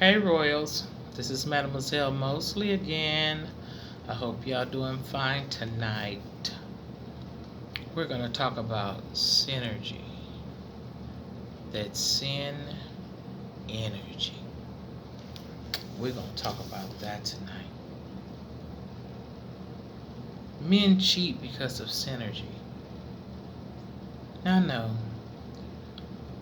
Hey Royals, this is Mademoiselle Mosley again. I hope y'all doing fine tonight. We're going to talk about synergy. That sin energy. We're going to talk about that tonight. Men cheat because of synergy. Now, no,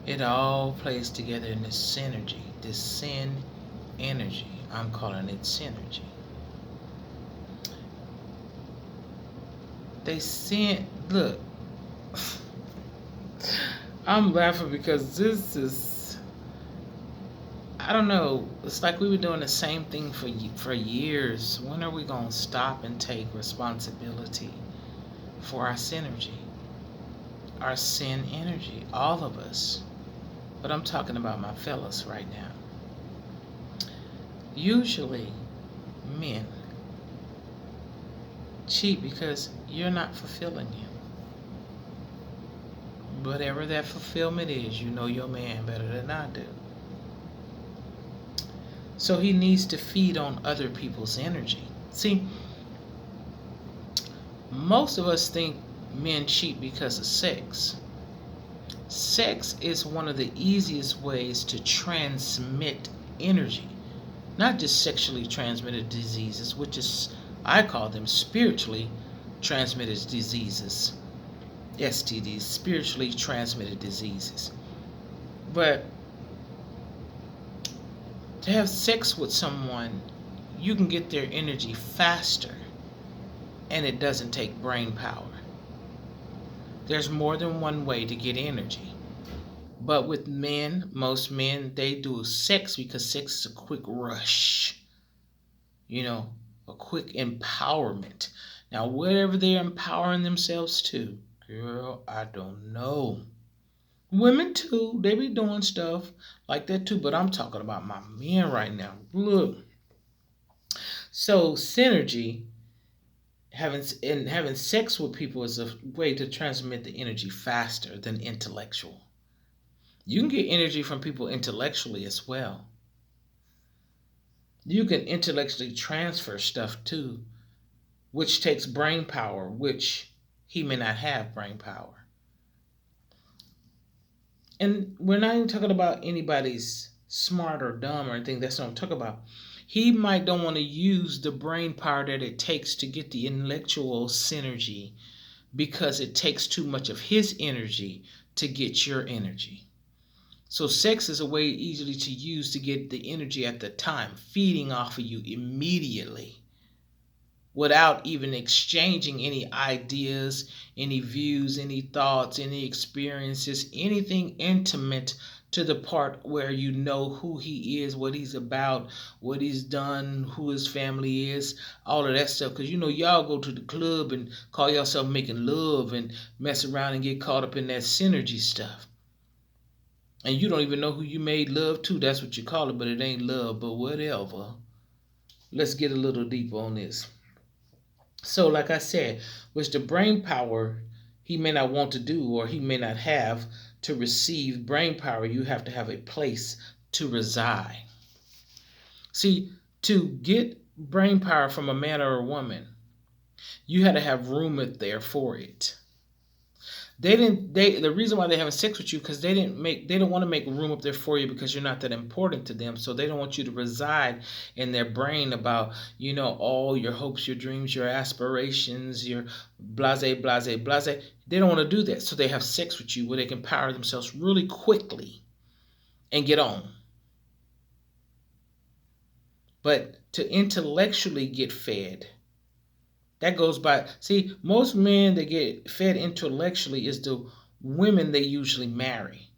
it all plays together in this synergy, this sin energy. I'm calling it synergy. They sin. Look, I'm laughing because this is, I don't know. It's like we were doing the same thing for years. When are we gonna stop and take responsibility for our synergy, our sin energy, all of us? But I'm talking about my fellas right now. Usually, men cheat because you're not fulfilling him. Whatever that fulfillment is, you know your man better than I do. So he needs to feed on other people's energy. See, most of us think men cheat because of sex. Sex is one of the easiest ways to transmit energy, not just sexually transmitted diseases, which is, I call them spiritually transmitted diseases, STDs, spiritually transmitted diseases. But to have sex with someone, you can get their energy faster, and it doesn't take brain power. There's more than one way to get energy. But with men, most men, they do sex because sex is a quick rush, you know, a quick empowerment. Now, whatever they're empowering themselves to, girl, I don't know. Women too, they be doing stuff like that too, but I'm talking about my men right now. Look, so synergy, having sex with people is a way to transmit the energy faster than intellectual. You can get energy from people intellectually as well. You can intellectually transfer stuff too, which takes brain power, which he may not have brain power. And we're not even talking about anybody's smart or dumb or anything. That's what I'm talking about. He might don't want to use the brain power that it takes to get the intellectual synergy because it takes too much of his energy to get your energy. So sex is a way easily to use to get the energy at the time, feeding off of you immediately without even exchanging any ideas, any views, any thoughts, any experiences, anything intimate to the part where you know who he is, what he's about, what he's done, who his family is, all of that stuff. Because you know, y'all go to the club and call yourself making love and mess around and get caught up in that synergy stuff. And you don't even know who you made love to. That's what you call it, but it ain't love, but whatever. Let's get a little deeper on this. So, like I said, which the brain power he may not want to do or he may not have to receive brain power, you have to have a place to reside. See, to get brain power from a man or a woman, you had to have room up there for it. They the reason why they having sex with you because they don't want to make room up there for you because you're not that important to them, so they don't want you to reside in their brain about all your hopes, your dreams, your aspirations, your blase blase blase. They don't want to do that, so they have sex with you where they can power themselves really quickly and get on. But to intellectually get fed, that goes by. See, most men that get fed intellectually is the women they usually marry.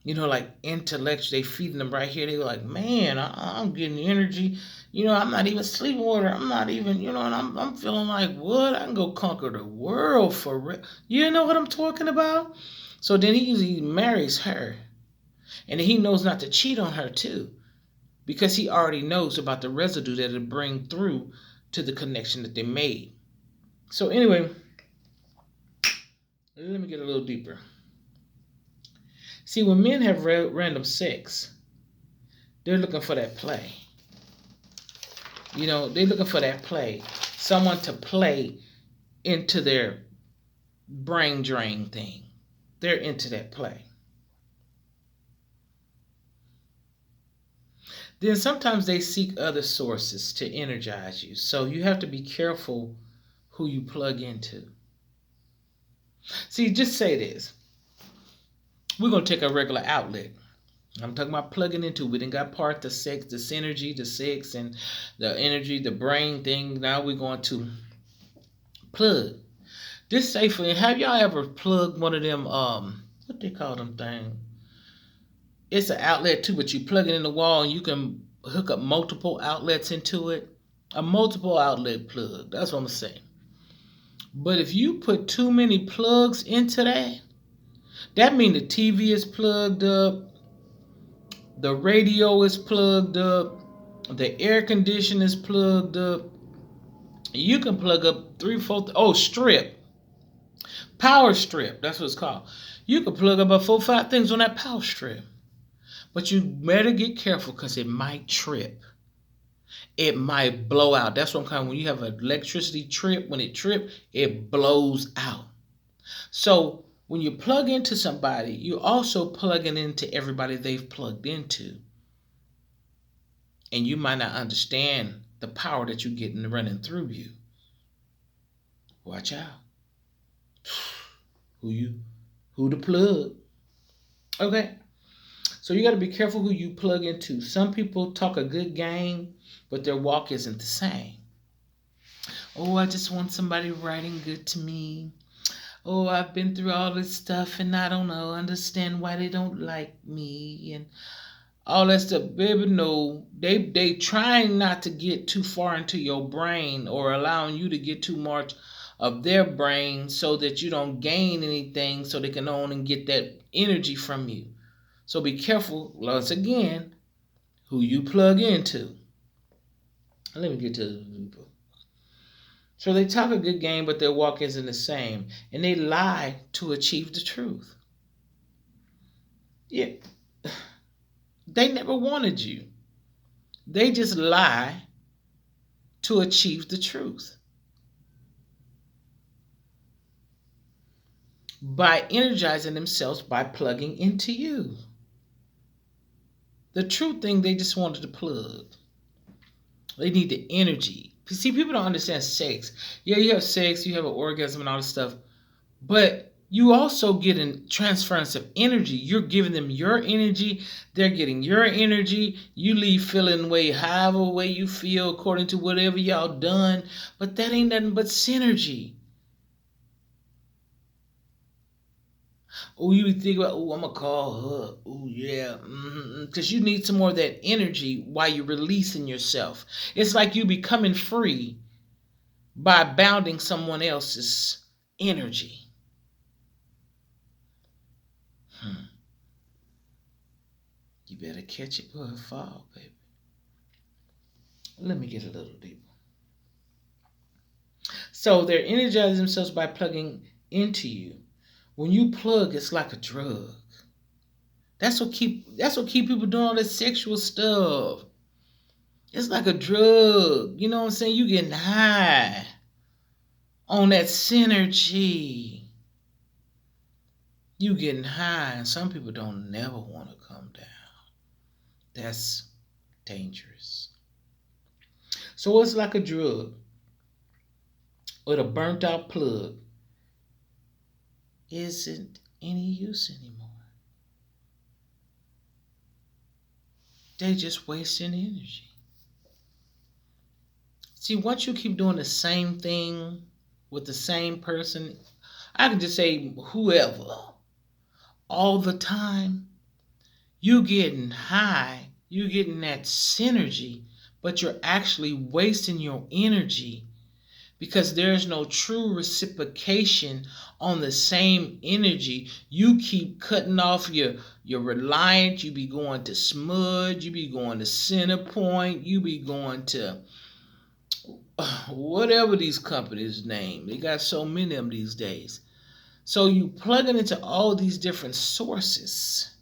Like intellectually, they feeding them right here. They are like, man, I'm getting energy. I'm not even sleeping with her. I'm not even, and I'm feeling like, what? I can go conquer the world for real. You know what I'm talking about? So then he usually marries her. And he knows not to cheat on her too. Because he already knows about the residue that it'll bring through to the connection that they made. So anyway, let me get a little deeper. See, when men have random sex, They're looking for that play. You know, they're looking for that play. Someone to play into their brain drain thing. They're into that play. Then sometimes they seek other sources to energize you. So you have to be careful who you plug into. See, just say this. We're going to take a regular outlet. I'm talking about plugging into. We didn't got part the sex, the synergy, the sex, and the energy, the brain thing. Now we're going to plug. This safely. Have y'all ever plugged one of them, what they call them thing? It's an outlet too, but you plug it in the wall and you can hook up multiple outlets into it. A multiple outlet plug. That's what I'm saying. But if you put too many plugs into that, that means the TV is plugged up, the radio is plugged up, the air conditioner is plugged up. You can plug up 3, 4, strip. Power strip, that's what it's called. You can plug up about 4, 5 things on that power strip. But you better get careful because it might trip. It might blow out. That's what I'm calling when you have an electricity trip. When it trips, it blows out. So when you plug into somebody, you're also plugging into everybody they've plugged into. And you might not understand the power that you're getting running through you. Watch out. Who the plug? Okay. So you got to be careful who you plug into. Some people talk a good game, but their walk isn't the same. Oh, I just want somebody writing good to me. Oh, I've been through all this stuff and I don't know, understand why they don't like me and all that stuff. Baby, no, they trying not to get too far into your brain or allowing you to get too much of their brain so that you don't gain anything so they can only get that energy from you. So be careful, once again, who you plug into. Let me get to the people. So they talk a good game, but their walk isn't the same. And they lie to achieve the truth. Yeah. They never wanted you. They just lie to achieve the truth. By energizing themselves by plugging into you. The true thing, they just wanted to plug. They need the energy. See, people don't understand sex. Yeah, you have sex, you have an orgasm and all this stuff. But you also get a transference of energy. You're giving them your energy. They're getting your energy. You leave feeling way however way you feel according to whatever y'all done. But that ain't nothing but synergy. Oh, you think about, oh, I'm going to call her. Oh, yeah. Because you need some more of that energy while you're releasing yourself. It's like you becoming free by bounding someone else's energy. You better catch it before it fall, baby. Let me get a little deeper. So they're energizing themselves by plugging into you. When you plug, it's like a drug. That's what keep people doing all this sexual stuff. It's like a drug. You know what I'm saying? You getting high on that synergy. You getting high, and some people don't never want to come down. That's dangerous. So it's like a drug with a burnt out plug. Isn't any use anymore. They just wasting energy. See, once you keep doing the same thing with the same person, I can just say whoever, all the time, you getting high, you getting that synergy, but you're actually wasting your energy because there's no true reciprocation on the same energy. You keep cutting off your Reliant, you be going to Smudge, you be going to Centerpoint, you be going to whatever these companies name. They got so many of them these days. So you plug it into all these different sources.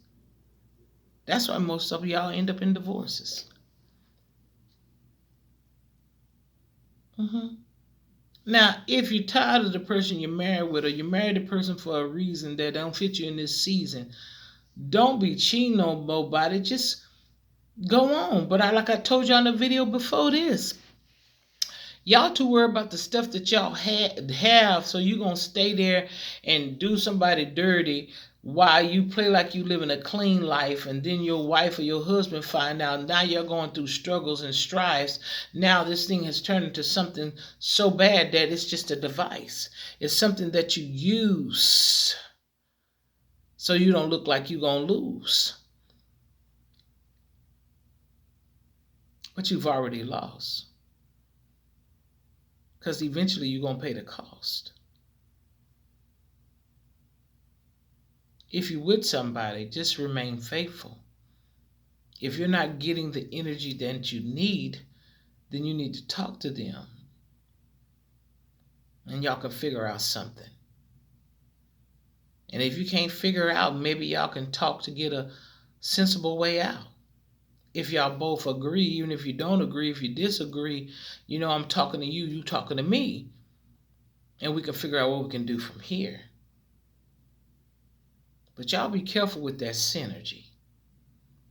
That's why most of y'all end up in divorces. Now, if you're tired of the person you're married with, or you married the person for a reason that don't fit you in this season, don't be cheating on nobody. Just go on. But like I told y'all in the video before this, y'all too worried about the stuff that y'all have, so you gonna stay there and do somebody dirty while you play like you living a clean life, and then your wife or your husband find out. Now you're going through struggles and strives. Now this thing has turned into something so bad that it's just a device. It's something that you use so you don't look like you're gonna lose. But you've already lost. Because eventually you're going to pay the cost. If you're with somebody, just remain faithful. If you're not getting the energy that you need, then you need to talk to them. And y'all can figure out something. And if you can't figure out, maybe y'all can talk to get a sensible way out. If y'all both agree, even if you don't agree, if you disagree, I'm talking to you, you talking to me. And we can figure out what we can do from here. But y'all be careful with that synergy.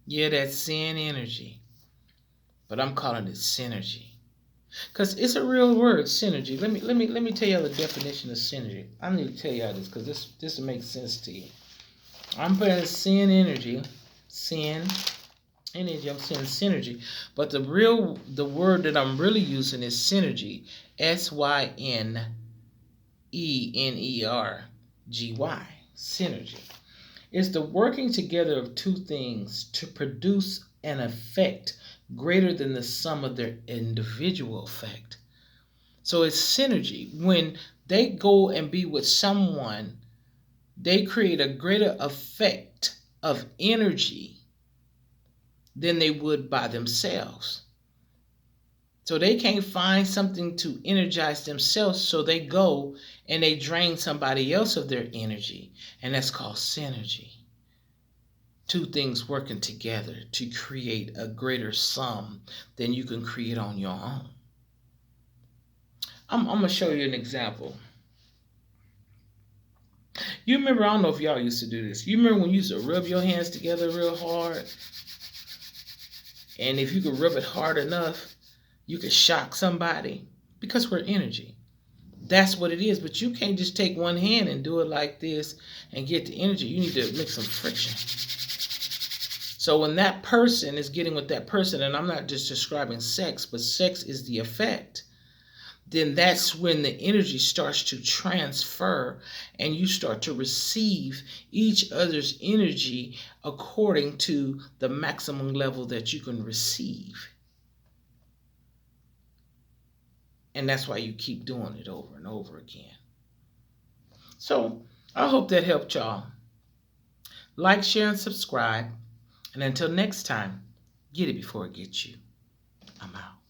Yeah, that sin energy. But I'm calling it synergy. Because it's a real word, synergy. Let me tell y'all the definition of synergy. I need to tell y'all this because this will make sense to you. I'm putting sin energy, I'm saying synergy. But the word that I'm really using is synergy. SYNENERGY. Synergy. It's the working together of two things to produce an effect greater than the sum of their individual effect. So it's synergy. When they go and be with someone, they create a greater effect of energy than they would by themselves. So they can't find something to energize themselves, so they go and they drain somebody else of their energy, and that's called synergy. Two things working together to create a greater sum than you can create on your own. I'm going to show you an example. You remember, I don't know if y'all used to do this. You remember when you used to rub your hands together real hard? And if you could rub it hard enough, you could shock somebody, because we're energy. That's what it is. But you can't just take one hand and do it like this and get the energy. You need to make some friction. So when that person is getting with that person, and I'm not just describing sex, but sex is the effect, then that's when the energy starts to transfer and you start to receive each other's energy according to the maximum level that you can receive. And that's why you keep doing it over and over again. So I hope that helped y'all. Like, share, and subscribe. And until next time, get it before it gets you. I'm out.